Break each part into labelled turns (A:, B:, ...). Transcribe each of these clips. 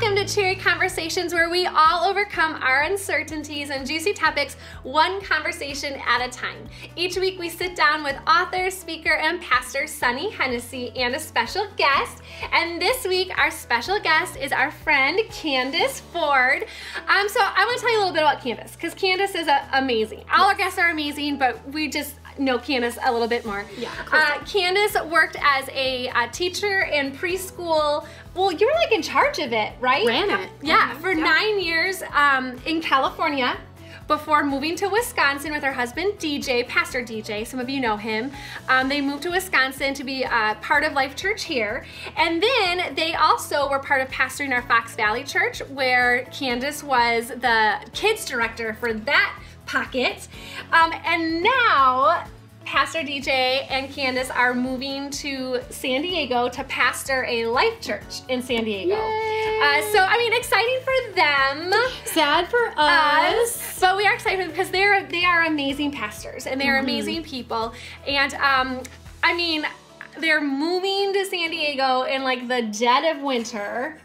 A: Welcome to Cheery Conversations, where we all overcome our uncertainties and juicy topics one conversation at a time. Each week we sit down with author, speaker, and pastor Sonny Hennessy and a special guest. And this week our special guest is our friend Candice Ford. So I want to tell you a little bit about Candice, because Candice is amazing. All our guests are amazing, but we just know Candice a little bit more.
B: Yeah.
A: Candice worked as a teacher in preschool. Well, you were like in charge of it, right?
B: Ran it.
A: Yeah, for 9 years in California before moving to Wisconsin with her husband, DJ, Pastor DJ. Some of you know him. They moved to Wisconsin to be part of Life Church here. And then they also were part of pastoring our Fox Valley Church, where Candice was the kids director for that pocket. And now Pastor DJ and Candice are moving to San Diego to pastor a Life Church in San Diego. So, I mean, exciting for them.
B: Sad for us.
A: But we are excited because they are amazing pastors and they're amazing people. And I mean, they're moving to San Diego in like the dead of winter.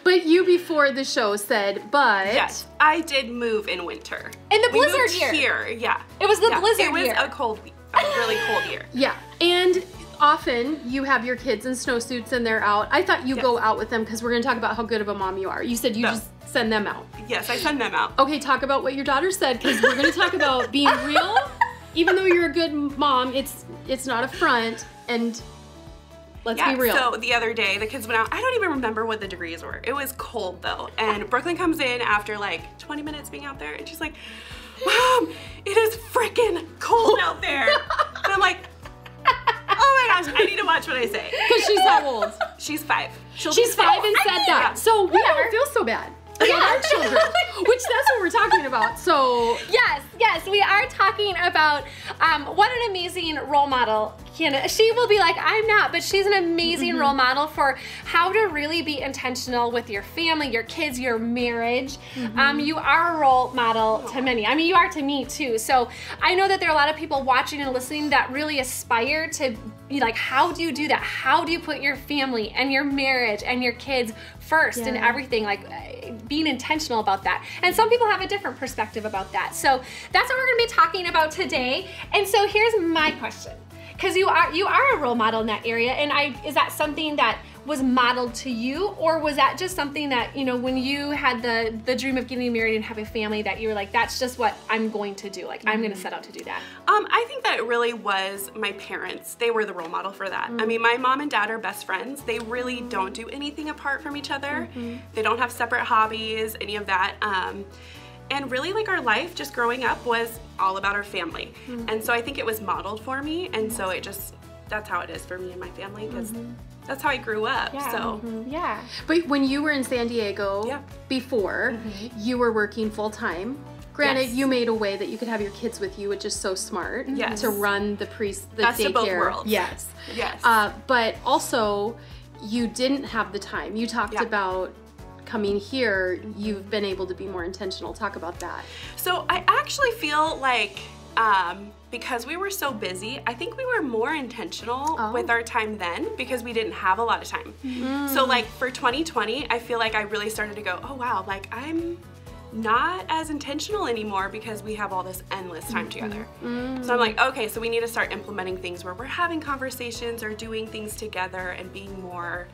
B: But you before the show said, but...
C: Yes, I did move in winter.
A: In the blizzard
C: we moved
A: year.
C: Here, yeah.
A: It was the blizzard year.
C: It was a cold week, a really cold year.
B: Yeah, and often you have your kids in snowsuits and they're out. I thought you go out with them because we're going to talk about how good of a mom you are. You said you just send them out.
C: Yes, I send them out.
B: Okay, talk about what your daughter said, because we're going to talk about being real. Even though you're a good mom, it's not a front, and... Let's be real.
C: So the other day, the kids went out. I don't even remember what the degrees were. It was cold though. And Brooklyn comes in after like 20 minutes being out there and she's like, Mom, it is freaking cold out there. And I'm like, oh my gosh, I need to watch what I say.
B: Because she's how old?
C: She's 5.
B: She's 5 and said that. So we don't feel so bad. Yeah, our children, which that's what we're talking about. So
A: yes, we are talking about what an amazing role model she will be. Like, I'm not, but she's an amazing role model for how to really be intentional with your family, your kids, your marriage. You are a role model to many. I mean, you are to me too. So I know that there are a lot of people watching and listening that really aspire to be like, how do you do that? How do you put your family and your marriage and your kids first and everything? Like, being intentional about that. And some people have a different perspective about that. So that's what we're going to be talking about today. And so here's my question, because you are a role model in that area, and is that something that was modeled to you, or was that just something that, you know, when you had the dream of getting married and having a family, that you were like, that's just what I'm going to do, like I'm going to set out to do that?
C: I think that it really was my parents. They were the role model for that. I mean, my mom and dad are best friends. They really don't do anything apart from each other. They don't have separate hobbies, any of that. And really, like, our life just growing up was all about our family. And so I think it was modeled for me, and so that's how it is for me and my family, because that's how I grew up.
A: Yeah.
B: But when you were in San Diego before, you were working full time. Granted, you made a way that you could have your kids with you, which is so smart.
C: To
B: run the
C: Best
B: daycare.
C: of both worlds.
B: Yes.
C: Yes.
B: But also, you didn't have the time. You talked about coming here. You've been able to be more intentional. Talk about that. So
C: I actually feel like because we were so busy, I think we were more intentional with our time then, because we didn't have a lot of time. So like for 2020, I feel like I really started to go, oh wow, like I'm not as intentional anymore because we have all this endless time together. So I'm like, okay, so we need to start implementing things where we're having conversations or doing things together and being more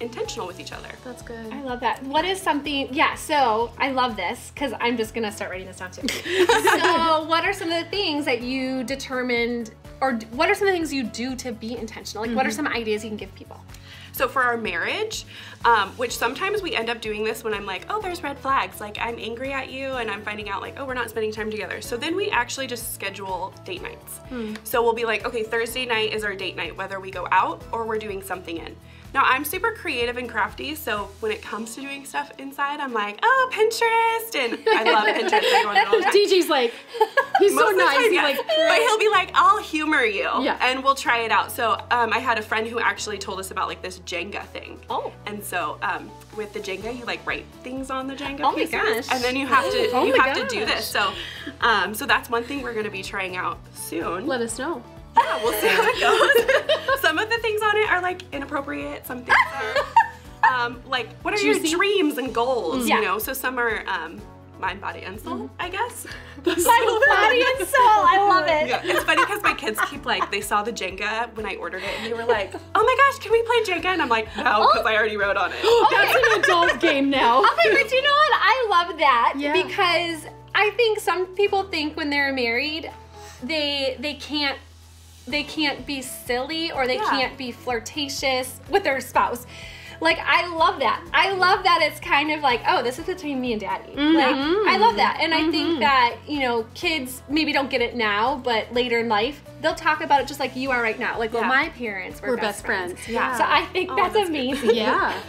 C: intentional with each other.
B: That's good.
A: I love that. What is something, so I love this, because I'm just gonna start writing this down too. So what are some of the things that you determined, or what are some of the things you do to be intentional? Like, what are some ideas you can give people?
C: So for our marriage, which sometimes we end up doing this when I'm like, oh, there's red flags, like I'm angry at you and I'm finding out like, oh, we're not spending time together. So then we actually just schedule date nights. So we'll be like, okay, Thursday night is our date night, whether we go out or we're doing something in. Now I'm super creative and crafty, so when it comes to doing stuff inside, I'm like, oh, Pinterest, and I love Pinterest. I go on it all the time.
B: DJ's like, he's so nice.
C: Time,
B: He's like,
C: but he'll be like, I'll humor you,
B: and
C: we'll try it out. So I had a friend who actually told us about like this Jenga thing. And so with the Jenga, you like write things on the Jenga pieces, and then you have to do this. So so that's one thing we're going to be trying out soon.
B: Let us know.
C: Yeah, we'll see how it goes. Some of the things on it are like inappropriate. Some things are like, what are your dreams and goals,
A: Yeah.
C: you know? So some are mind, body, and soul, I guess.
A: Mind, body, and soul. I love it.
C: Yeah, it's funny because my kids keep like, they saw the Jenga when I ordered it, and they were like, oh my gosh, can we play Jenga? And I'm like, no, because I already wrote on it.
B: That's an adult game now.
A: Okay, but you know what? I love that
B: Yeah.
A: because I think some people think when they're married, they can't be silly or they can't be flirtatious with their spouse. Like, I love that. I love that it's kind of like, oh, this is between me and daddy. Like, I love that. And I think that, you know, kids maybe don't get it now, but later in life, they'll talk about it just like you are right now. Like, well, my parents were best friends.
B: Yeah.
A: So I think that's amazing.
B: Yeah.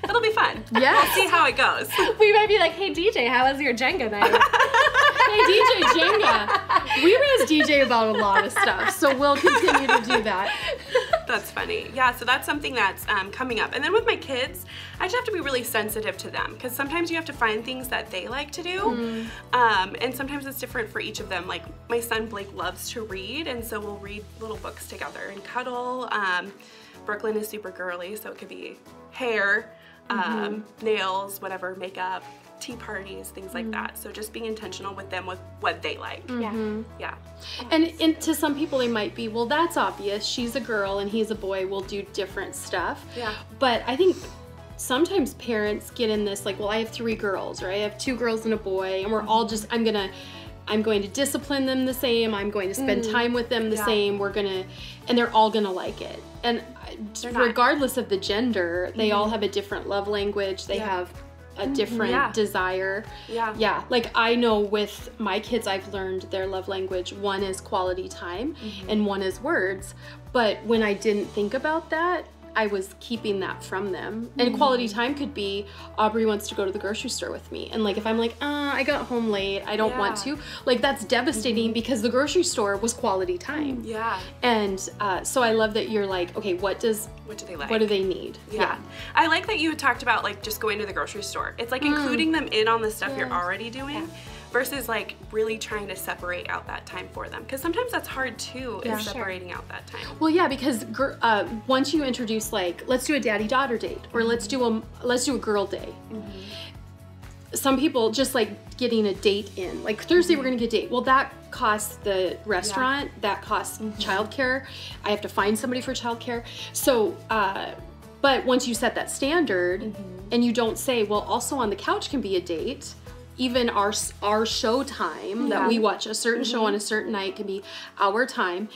C: It'll be fun.
B: Yeah.
C: We'll see how it goes.
A: We might be like, hey, DJ, how was your Jenga night?
B: Hey, DJ Jenga. We raised DJ about a lot of stuff, so we'll continue to do that.
C: That's funny. Yeah, so that's something that's coming up. And then with my kids, I just have to be really sensitive to them because sometimes you have to find things that they like to do. And sometimes it's different for each of them. Like my son Blake loves to read, and so we'll read little books together and cuddle. Brooklyn is super girly, so it could be hair, nails, whatever, makeup, tea parties, things like that. So just being intentional with them with what they like. Yeah.
B: And to some people they might be, well, that's obvious. She's a girl and he's a boy. We'll do different stuff.
C: Yeah.
B: But I think sometimes parents get in this like, well, I have 3 girls, right? I have 2 girls and a boy, and we're all just, I'm going to discipline them the same. I'm going to spend time with them the same. And they're all gonna like it. And regardless of the gender, they all have a different love language. They have a different desire. Yeah. Like I know with my kids, I've learned their love language. One is quality time and one is words. But when I didn't think about that, I was keeping that from them. And quality time could be, Aubrey wants to go to the grocery store with me. And like, if I'm like, I got home late, I don't want to, like that's devastating because the grocery store was quality time.
C: Yeah.
B: And so I love that you're like, okay, what do they like? What do they need?
C: Yeah. I like that you talked about like just going to the grocery store. It's like including them in on the stuff you're already doing. Versus like really trying to separate out that time for them, because sometimes that's hard too, is separating out that time.
B: Well, yeah, because once you introduce like, let's do a daddy-daughter date, or let's do a girl day. Some people just like getting a date in, like Thursday we're gonna get a date. Well, that costs the restaurant, that costs childcare. I have to find somebody for childcare. So, but once you set that standard, and you don't say, well, also on the couch can be a date. Even our show time that we watch a certain show on a certain night can be our time.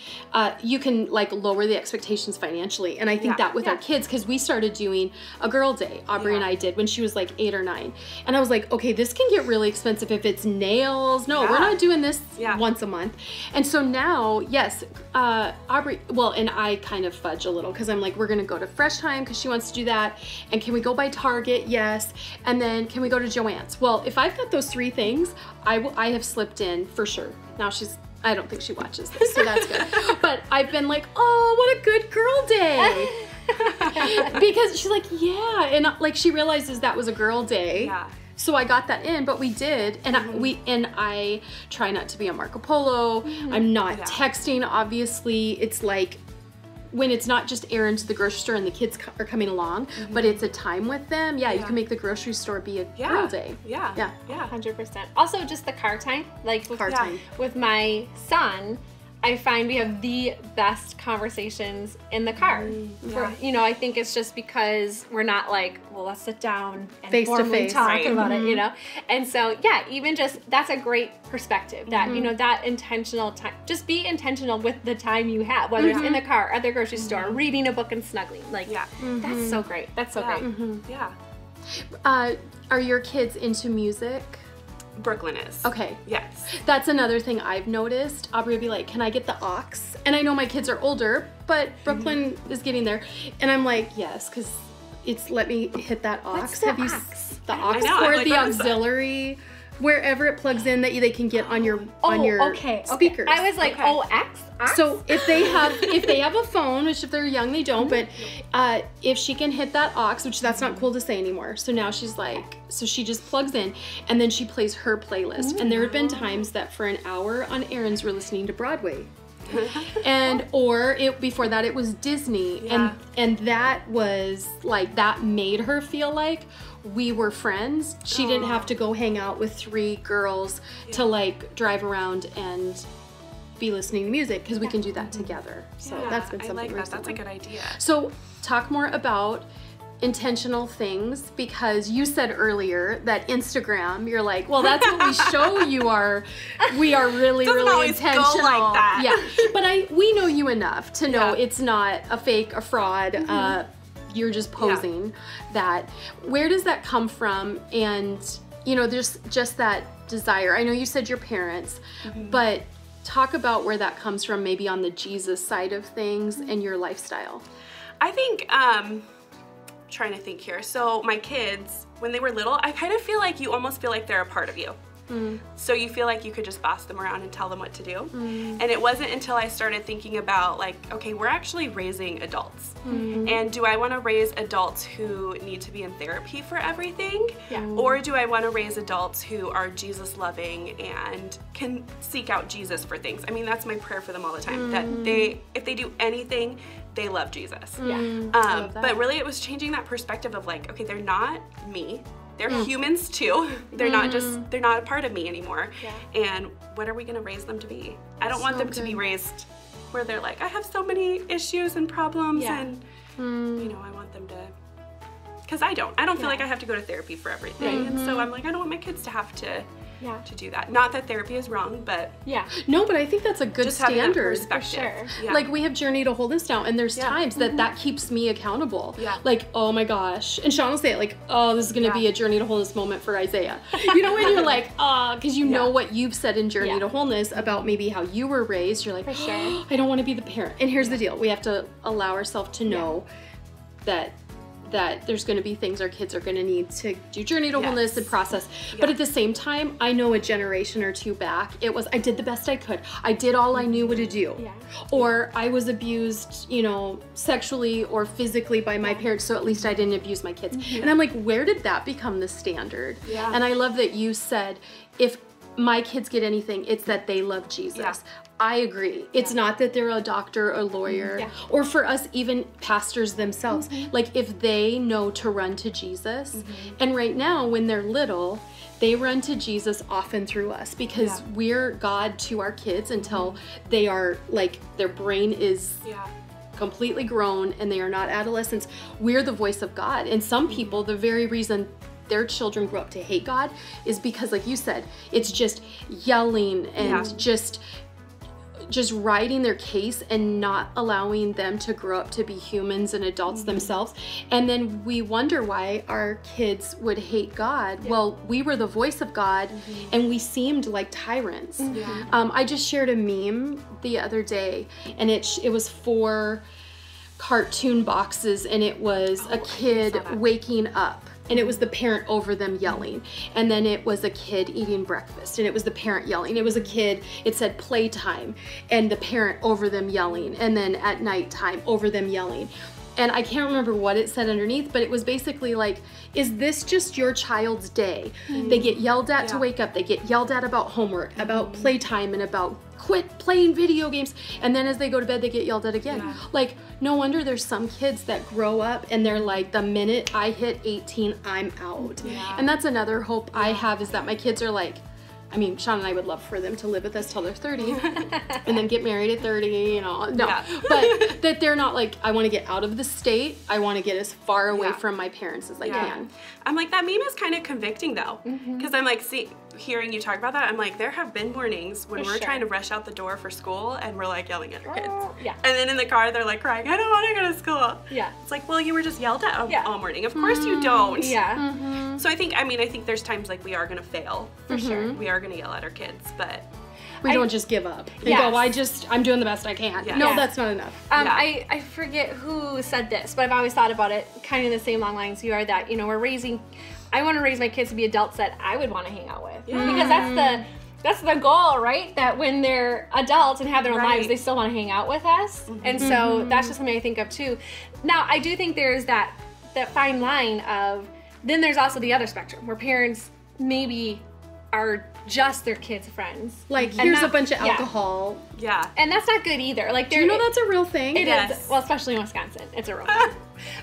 B: You can like lower the expectations financially, and I think that with our kids, because we started doing a girl day, Aubrey and I did when she was like 8 or 9, and I was like, okay, this can get really expensive if it's nails. No, we're not doing this once a month. And so now, yes, Aubrey, well, and I kind of fudge a little because I'm like, we're gonna go to Fresh Time because she wants to do that, and can we go by Target? Yes, and then can we go to Joann's? Well, if I've got those 3 things, I have slipped in for sure. Now I don't think she watches this, so that's good. But I've been like, oh, what a good girl day. Because she's like, yeah, and like she realizes that was a girl day.
C: Yeah.
B: So I got that in, but we did, and I try not to be on Marco Polo. I'm not texting, obviously. It's like, when it's not just errands to the grocery store and the kids are coming along, but it's a time with them, you can make the grocery store be a girl day.
C: Yeah.
A: 100%. Also, just the car time. Like with,
B: time.
A: With my son, I find we have the best conversations in the car. You know, I think it's just because we're not like, well, let's sit down and
B: face to face
A: talk about it, you know? And so, yeah, even just, that's a great perspective that, you know, that intentional time, just be intentional with the time you have, whether it's in the car, at the grocery store, reading a book and snuggling. Like, that's so great. That's so great.
C: Yeah.
B: Are your kids into music?
C: Brooklyn is.
B: Okay.
C: Yes.
B: That's another thing I've noticed. Aubrey would be like, can I get the aux? And I know my kids are older, but Brooklyn is getting there. And I'm like, yes, because it's, let me hit that aux.
A: What's the aux?
B: The aux or the auxiliary, wherever it plugs in that they can get on your speakers.
A: I was like, OX?
B: So if they have a phone, which if they're young they don't, but if she can hit that aux, which that's not cool to say anymore. So now she's like, so she just plugs in and then she plays her playlist. And there have been times that for an hour on errands we're listening to Broadway. And before that it was Disney, and that was like, that made her feel like we were friends. She didn't have to go hang out with 3 girls to like drive around and be listening to music, because we can do that together. So that's been something recently.
C: That's a good idea.
B: So talk more about intentional things, because you said earlier that Instagram, you're like, well, that's what we show you are. We are really, really intentional.
C: Go like that.
B: Yeah, but we know you enough to know it's not a fake, a fraud. You're just posing that. Where does that come from? And you know, there's just that desire. I know you said your parents, but talk about where that comes from, maybe on the Jesus side of things and your lifestyle.
C: I think, trying to think here. So my kids, when they were little, I kind of feel like you almost feel like they're a part of you. So you feel like you could just boss them around and tell them what to do. And it wasn't until I started thinking about like, okay, we're actually raising adults. And do I want to raise adults who need to be in therapy for everything? Or do I want to raise adults who are Jesus loving and can seek out Jesus for things? I mean, that's my prayer for them all the time, that if they do anything, they love Jesus. But really it was changing that perspective of like, okay, they're not me. They're humans too. They're not they're not a part of me anymore. And what are we gonna raise them to be? I don't want them to be raised where they're like, I have so many issues and problems and you know, I want them to, because I don't feel like I have to go to therapy for everything. And so I'm like, I don't want my kids to have to do that. Not that therapy is wrong, but
B: no, but I think that's a good
C: just
B: standard.
C: For sure.
B: Like we have Journey to Hold Us Now, and there's times that keeps me accountable. Like, oh my gosh, and Sean will say it like, oh, this is gonna be a Journey to Wholeness moment for Isaiah. You know, when you're like, because you know what you've said in Journey to Wholeness about maybe how you were raised. You're like, I don't want to be the parent. And here's the deal: we have to allow ourselves to know that there's going to be things our kids are going to need to do Journey to Wholeness and process. But at the same time, I know a generation or two back, it was, I did the best I could. I did all I knew what to do. Or I was abused, you know, sexually or physically by my parents, so at least I didn't abuse my kids. And I'm like, where did that become the standard? And I love that you said, if my kids get anything, it's that they love Jesus. I agree. It's not that they're a doctor or lawyer, or for us, even pastors themselves. Like if they know to run to Jesus, and right now when they're little, they run to Jesus often through us, because we're God to our kids until they are like, their brain is completely grown and they are not adolescents. We're the voice of God. And some people, the very reason their children grow up to hate God is because, like you said, it's just yelling and just writing their case and not allowing them to grow up to be humans and adults themselves. And then we wonder why our kids would hate God. Well, we were the voice of God and we seemed like tyrants. I just shared a meme the other day, and it was 4 cartoon boxes, and it was a kid waking up. And it was the parent over them yelling. And then it was a kid eating breakfast, and it was the parent yelling. It was a kid, it said playtime, and the parent over them yelling. And then at nighttime, over them yelling. And I can't remember what it said underneath, but it was basically like, is this just your child's day? They get yelled at to wake up. They get yelled at about homework, about playtime, and about quit playing video games. And then as they go to bed, they get yelled at again. Like, no wonder there's some kids that grow up and they're like, the minute I hit 18, I'm out. And that's another hope I have, is that my kids are like, I mean, Sean and I would love for them to live with us till they're 30 and then get married at 30, you know, but that they're not like, I want to get out of the state. I want to get as far away from my parents as I can.
C: I'm like, that meme is kind of convicting though. Because I'm like, hearing you talk about that, I'm like, there have been mornings when we're trying to rush out the door for school and we're like yelling at our kids. And then in the car, they're like crying, I don't want to go to school. It's like, well, you were just yelled at all morning. Of course you don't. So I think there's times like we are going to fail. For sure. We are going to yell at our kids, but
B: we don't just give up and go, I'm doing the best I can. No, that's not enough.
A: I forget who said this, but I've always thought about it kind of the same long lines you are, that, you know, I want to raise my kids to be adults that I would want to hang out with. Because that's the goal, right? That when they're adults and have their own lives, they still want to hang out with us. And so that's just something I think of too. Now, I do think there's that fine line of, then there's also the other spectrum where parents maybe are just their kids' friends.
B: Like, here's a bunch of alcohol.
C: Yeah.
A: And that's not good either. Like,
B: do you know that's a real thing?
A: It is. Well, especially in Wisconsin. It's a real thing.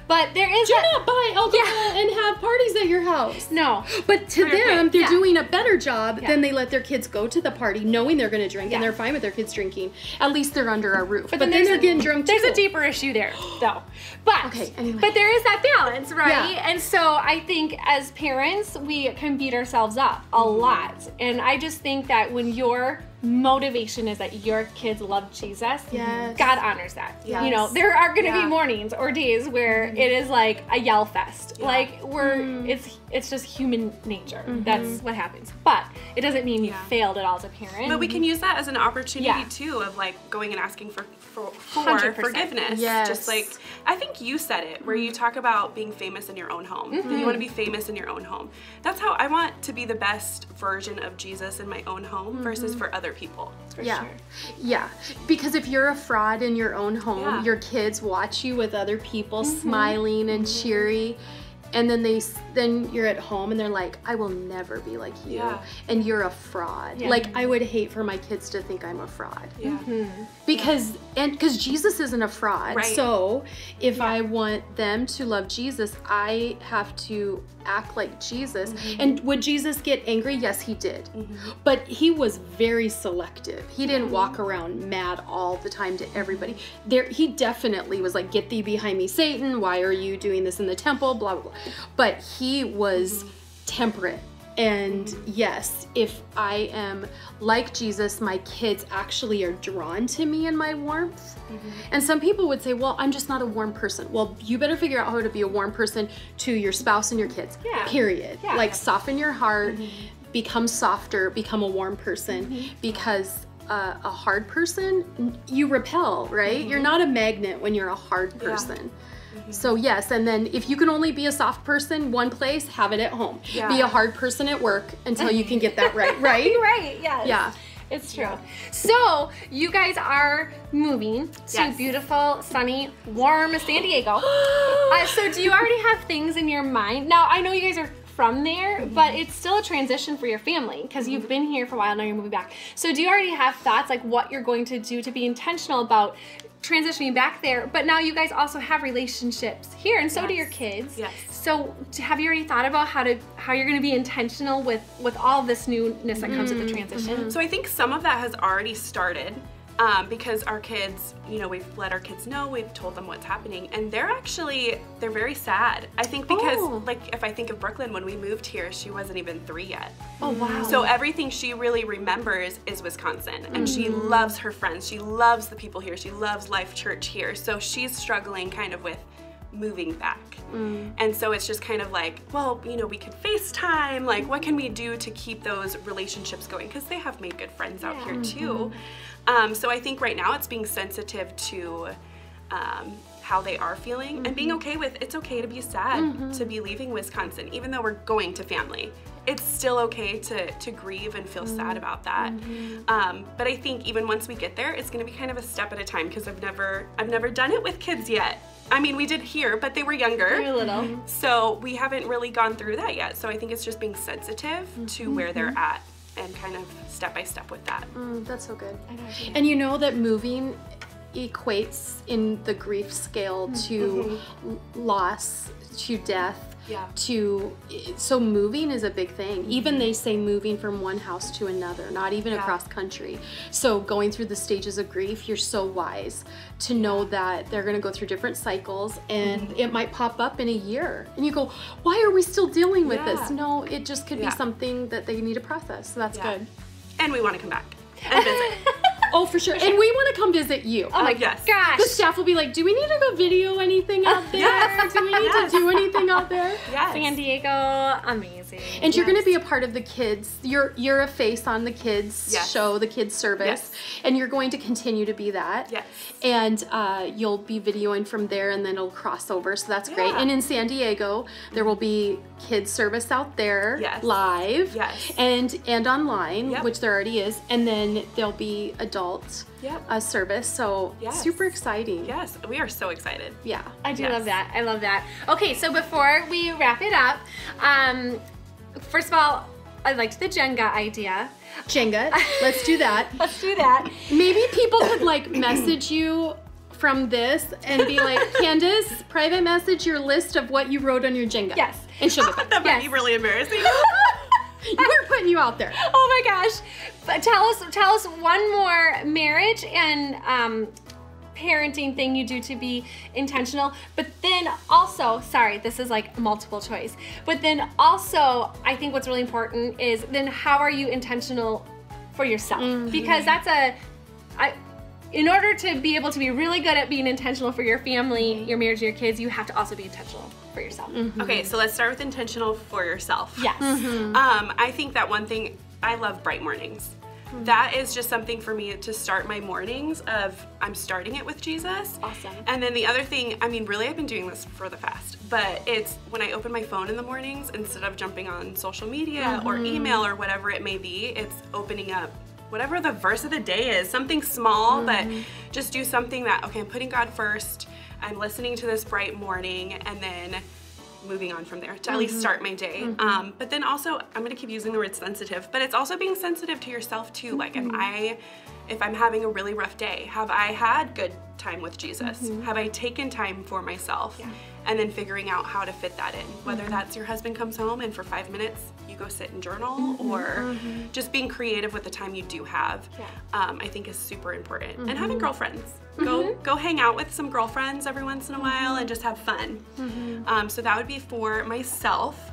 A: But there is
B: do not buy alcohol and have parties at your house.
A: No.
B: But to them, they're doing a better job than they let their kids go to the party knowing they're going to drink, and they're fine with their kids drinking. At least they're under our roof. But then they're getting drunk too.
A: There's a deeper issue there, though. But,
B: anyway.
A: But there is that balance, right? Yeah. And so I think as parents, we can beat ourselves up a lot. And I just think that when your motivation is that your kids love Jesus, God honors that. Yes. You know, there are going to be mornings or days where it is like a yell fest. Like it's just human nature. That's what happens. But it doesn't mean you failed at all as a parent.
C: But we can use that as an opportunity too of like going and asking for 100%. Forgiveness.
B: Yes.
C: Just like, I think you said it, where you talk about being famous in your own home. You want to be famous in your own home. That's how I want to be the best version of Jesus in my own home versus for other people. For sure.
B: Yeah. Because if you're a fraud in your own home, your kids watch you with other people smiling and cheery. And then you're at home and they're like, I will never be like you. And you're a fraud. Like, I would hate for my kids to think I'm a fraud. Because Jesus isn't a fraud.
C: Right.
B: So if I want them to love Jesus, I have to act like Jesus. And would Jesus get angry? Yes, he did. But he was very selective. He didn't walk around mad all the time to everybody. He definitely was like, get thee behind me, Satan. Why are you doing this in the temple? Blah, blah, blah. But he was temperate. And yes, if I am like Jesus, my kids actually are drawn to me in my warmth. And some people would say, well, I'm just not a warm person. Well, you better figure out how to be a warm person to your spouse and your kids, period. Like, soften your heart, become softer, become a warm person, because a hard person, you repel, right? You're not a magnet when you're a hard person. So yes, and then if you can only be a soft person one place, have it at home. Be a hard person at work until you can get that right, right?
A: Right, yes.
B: Yeah.
A: It's true. So, you guys are moving to beautiful, sunny, warm San Diego. So do you already have things in your mind? Now, I know you guys are from there, but it's still a transition for your family because you've been here for a while, now you're moving back. So do you already have thoughts like what you're going to do to be intentional about transitioning back there? But now you guys also have relationships here, and so do your kids. So have you already thought about how you're going to be intentional with all this newness that comes with the transition?
C: So I think some of that has already started. Because our kids, you know, we've let our kids know, we've told them what's happening, and they're very sad. I think because, like, if I think of Brooklyn, when we moved here, she wasn't even 3 yet.
A: Oh, wow.
C: So everything she really remembers is Wisconsin, and she loves her friends, she loves the people here, she loves Life Church here, so she's struggling kind of with moving back. And so it's just kind of like, well, you know, we could FaceTime, like, what can we do to keep those relationships going? Because they have made good friends out here too. So I think right now it's being sensitive to how they are feeling and being okay with, it's okay to be sad to be leaving Wisconsin, even though we're going to family. It's still okay to grieve and feel sad about that. But I think even once we get there, it's gonna be kind of a step at a time, because I've never done it with kids yet. I mean, we did here, but they were younger.
A: Very little.
C: So we haven't really gone through that yet. So I think it's just being sensitive to where they're at and kind of step by step with that.
B: That's so good. And you know that moving equates in the grief scale to loss, to death, so moving is a big thing. Even they say moving from one house to another, not even across country. So going through the stages of grief, you're so wise to know that they're going to go through different cycles, and it might pop up in a year. And you go, why are we still dealing with this? No, it just could be something that they need to process. So that's good.
C: And we want to come back and visit.
B: Oh, for sure. And we want to come visit you.
A: Oh my gosh.
B: The staff will be like, do we need to go video anything out there? Do we need to do anything out there?
A: San Diego, amazing.
B: And you're going to be a part of the kids. You're a face on the kids show, the kids service. And you're going to continue to be that. And you'll be videoing from there, and then it'll cross over. So that's great. And in San Diego, there will be kids service out there live and online, which there already is. And then there'll be adult service. So super exciting.
C: Yes, we are so excited.
B: Yeah.
A: I do love that. I love that. Okay, so before we wrap it up, first of all, liked the Jenga idea.
B: Jenga. Let's do that.
A: Let's do that.
B: Maybe people could like message you from this and be like, Candice, private message your list of what you wrote on your Jenga.
A: Yes.
B: And she'll get back.
C: That might be really embarrassing.
B: We're putting you out there.
A: Oh my gosh. But tell us one more marriage and parenting thing you do to be intentional. But then also, sorry, this is like multiple choice. But then also, I think what's really important is then how are you intentional for yourself? Because that's in order to be able to be really good at being intentional for your family, your marriage, your kids, you have to also be intentional for yourself.
C: Okay, so let's start with intentional for yourself.
A: Yes.
C: I think that one thing, I love bright mornings. That is just something for me to start my mornings of, I'm starting it with Jesus.
A: Awesome.
C: And then the other thing, I mean, really I've been doing this for the fast, but it's when I open my phone in the mornings, instead of jumping on social media or email or whatever it may be, it's opening up whatever the verse of the day is, something small, but just do something that, okay, I'm putting God first, I'm listening to this bright morning, and then moving on from there to at least start my day. But then also, I'm gonna keep using the word sensitive, but it's also being sensitive to yourself too. Like, if I'm having a really rough day, have I had good time with Jesus? Have I taken time for myself? And then figuring out how to fit that in, whether that's your husband comes home and for 5 minutes you go sit and journal, or just being creative with the time you do have, I think is super important. And having girlfriends. Go hang out with some girlfriends every once in a while and just have fun. So that would be for myself.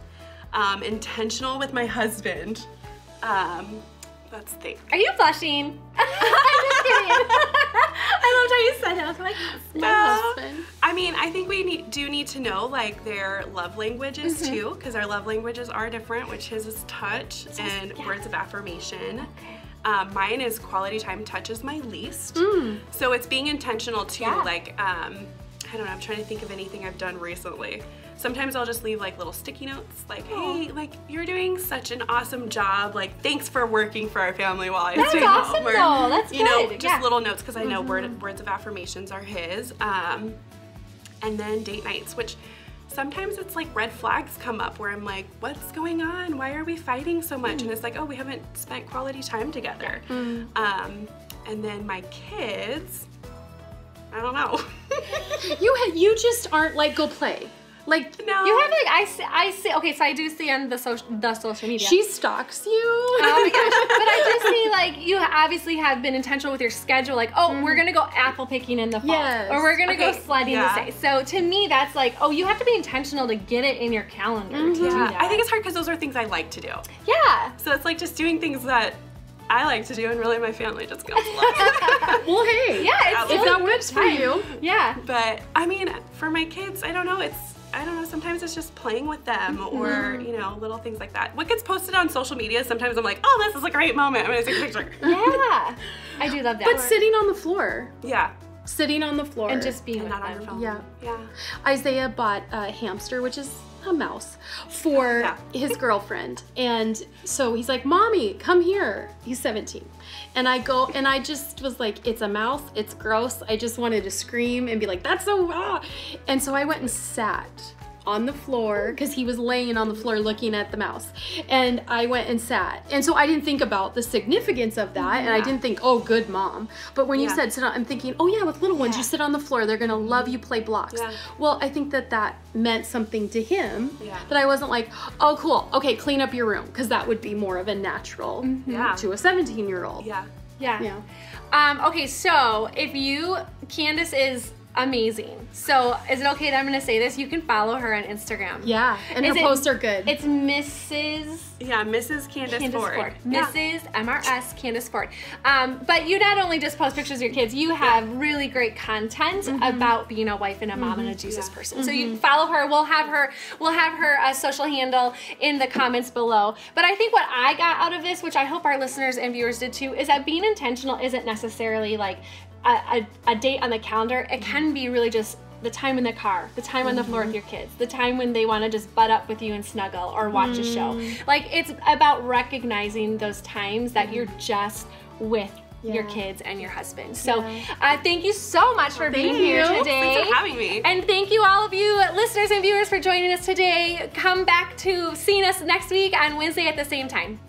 C: Intentional with my husband. Let's think.
A: Are you blushing? I'm just kidding. I loved how you said it. I was like,
B: My husband.
C: I mean, I think we do need to know like their love languages too, because our love languages are different, which his is touch and words of affirmation. Mine is quality time. Touch is my least. So it's being intentional too. Like, I don't know, I'm trying to think of anything I've done recently. Sometimes I'll just leave like little sticky notes, like, hey, like, you're doing such an awesome job. Like, thanks for working for our family while I stay home.
A: That's awesome, though. That's
C: you know,
A: good.
C: just little notes, because I know words of affirmations are his. And then date nights, which sometimes it's like red flags come up where I'm like, what's going on? Why are we fighting so much? And it's like, oh, we haven't spent quality time together. And then my kids, I don't know.
B: You just aren't like, go play. Like,
C: no.
A: You have like, I see, okay, so I do see on the social media.
B: She stalks you.
A: Oh my gosh. But I do see like, you obviously have been intentional with your schedule, like, oh, we're gonna go apple picking in the fall.
B: Yes.
A: Or we're gonna go sledding this day. So to me, that's like, oh, you have to be intentional to get it in your calendar to do that.
C: I think it's hard because those are things I like to do.
A: Yeah.
C: So it's like just doing things that I like to do, and really my family just comes along.
B: Well, hey.
A: Yeah,
B: if that works for you.
A: Yeah.
C: But I mean, for my kids, I don't know, sometimes it's just playing with them or, you know, little things like that. What gets posted on social media, sometimes I'm like, oh, this is a great moment. I'm gonna take a picture.
A: Yeah. I do love that.
B: But sitting on the floor.
C: Yeah.
B: Sitting on the floor.
A: And just being
C: And
A: with
C: not on your
A: them.
C: phone.
B: Yeah.
C: Yeah.
B: Isaiah bought a hamster, which is a mouse, for his girlfriend. And so he's like, Mommy, come here. He's 17. And I go, and I just was like, it's a mouse, it's gross. I just wanted to scream and be like, that's so, And so I went and sat on the floor, because he was laying on the floor looking at the mouse, and I went and sat. And so I didn't think about the significance of that, and I didn't think, oh, good mom. But when you said sit on, I'm thinking, oh yeah, with little ones, you sit on the floor, they're gonna love you, play blocks. Well, I think that meant something to him, but I wasn't like, oh cool, okay, clean up your room, because that would be more of a natural to a 17-year-old.
A: Yeah. Okay, so if Candice is amazing. So is it okay that I'm going to say this? You can follow her on Instagram.
B: Yeah, and her posts are good.
A: It's Mrs.
C: Yeah, Mrs. Candice Ford.
A: Mrs. MRS Candice Ford. But you not only just post pictures of your kids, you have really great content about being a wife and a mom and a Jesus person. So you follow her. We'll have her social handle in the comments below. But I think what I got out of this, which I hope our listeners and viewers did too, is that being intentional isn't necessarily like a date on the calendar. It can be really just the time in the car, the time on the floor with your kids, the time when they want to just butt up with you and snuggle or watch a show. Like, it's about recognizing those times that you're just with your kids and your husband. So thank you so much for being here today.
C: Thanks for having me.
A: And thank you all of you listeners and viewers for joining us today. Come back to seeing us next week on Wednesday at the same time.